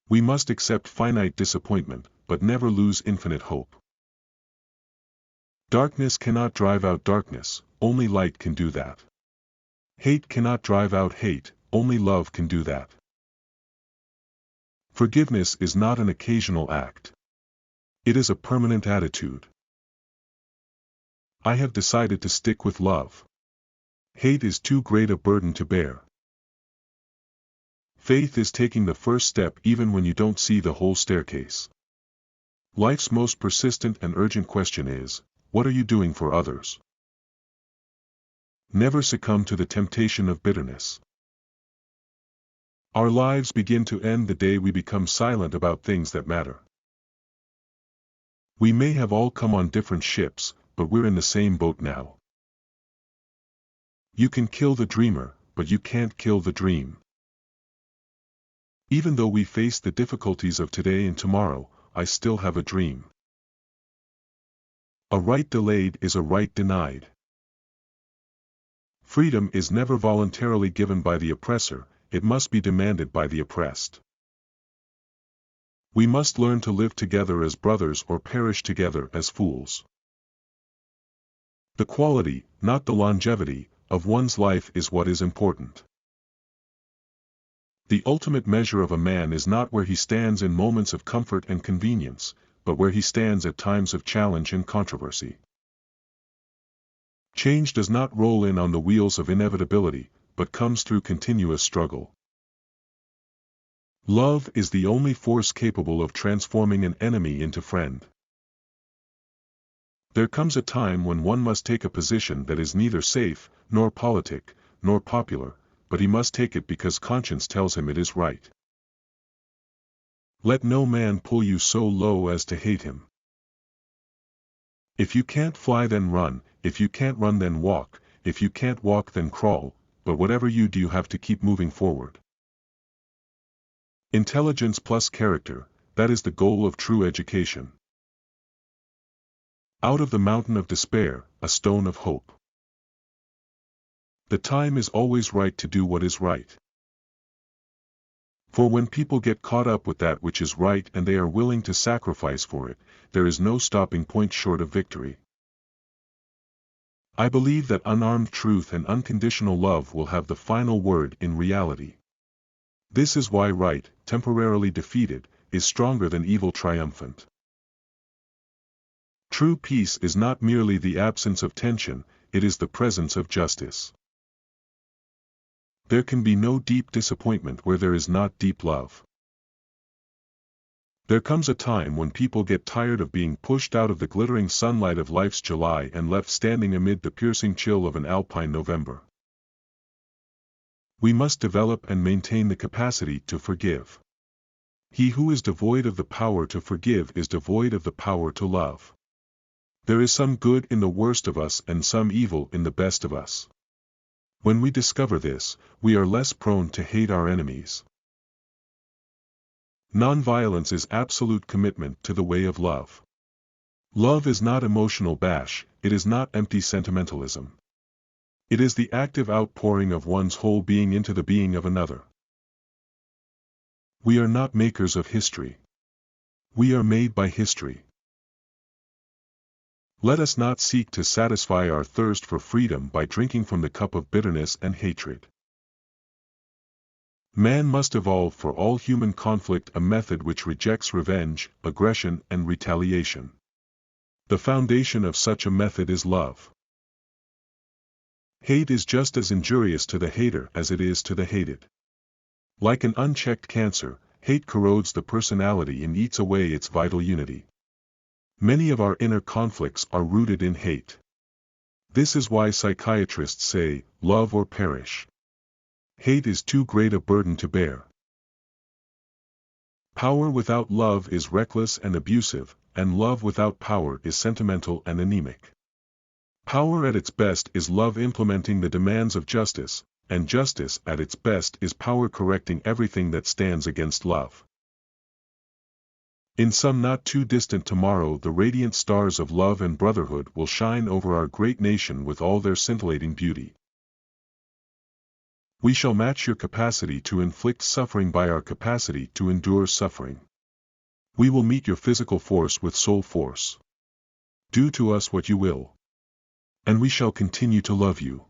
We must accept finite disappointment, but never lose infinite hope. Darkness cannot drive out darkness, only light can do that. Hate cannot drive out hate, only love can do that. Forgiveness is not an occasional act. It is a permanent attitude. I have decided to stick with love. Hate is too great a burden to bear. Faith is taking the first step even when you don't see the whole staircase. Life's most persistent and urgent question is, what are you doing for others? Never succumb to the temptation of bitterness. Our lives begin to end the day we become silent about things that matter. We may have all come on different ships, but we're in the same boat now. You can kill the dreamer, but you can't kill the dream. Even though we face the difficulties of today and tomorrow, I still have a dream. A right delayed is a right denied. Freedom is never voluntarily given by the oppressor, it must be demanded by the oppressed. We must learn to live together as brothers or perish together as fools. The quality, not the longevity, of one's life is what is important. The ultimate measure of a man is not where he stands in moments of comfort and convenience, but where he stands at times of challenge and controversy. Change does not roll in on the wheels of inevitability, but comes through continuous struggle. Love is the only force capable of transforming an enemy into friend. There comes a time when one must take a position that is neither safe, nor politic, nor popular, but he must take it because conscience tells him it is right. Let no man pull you so low as to hate him. If you can't fly then run, if you can't run then walk, if you can't walk then crawl, but whatever you do you have to keep moving forward. Intelligence plus character, that is the goal of true education. Out of the mountain of despair, a stone of hope. The time is always right to do what is right. For when people get caught up with that which is right and they are willing to sacrifice for it, there is no stopping point short of victory. I believe that unarmed truth and unconditional love will have the final word in reality. This is why right, temporarily defeated, is stronger than evil triumphant. True peace is not merely the absence of tension, it is the presence of justice. There can be no deep disappointment where there is not deep love. There comes a time when people get tired of being pushed out of the glittering sunlight of life's July and left standing amid the piercing chill of an alpine November. We must develop and maintain the capacity to forgive. He who is devoid of the power to forgive is devoid of the power to love. There is some good in the worst of us and some evil in the best of us. When we discover this, we are less prone to hate our enemies. Nonviolence is absolute commitment to the way of love. Love is not emotional bash, it is not empty sentimentalism. It is the active outpouring of one's whole being into the being of another. We are not makers of history. We are made by history. Let us not seek to satisfy our thirst for freedom by drinking from the cup of bitterness and hatred. Man must evolve for all human conflict a method which rejects revenge, aggression, and retaliation. The foundation of such a method is love. Hate is just as injurious to the hater as it is to the hated. Like an unchecked cancer, hate corrodes the personality and eats away its vital unity. Many of our inner conflicts are rooted in hate. This is why psychiatrists say, love or perish. Hate is too great a burden to bear. Power without love is reckless and abusive, and love without power is sentimental and anemic. Power at its best is love implementing the demands of justice, and justice at its best is power correcting everything that stands against love. In some not too distant tomorrow the radiant stars of love and brotherhood will shine over our great nation with all their scintillating beauty. We shall match your capacity to inflict suffering by our capacity to endure suffering. We will meet your physical force with soul force. Do to us what you will. And we shall continue to love you.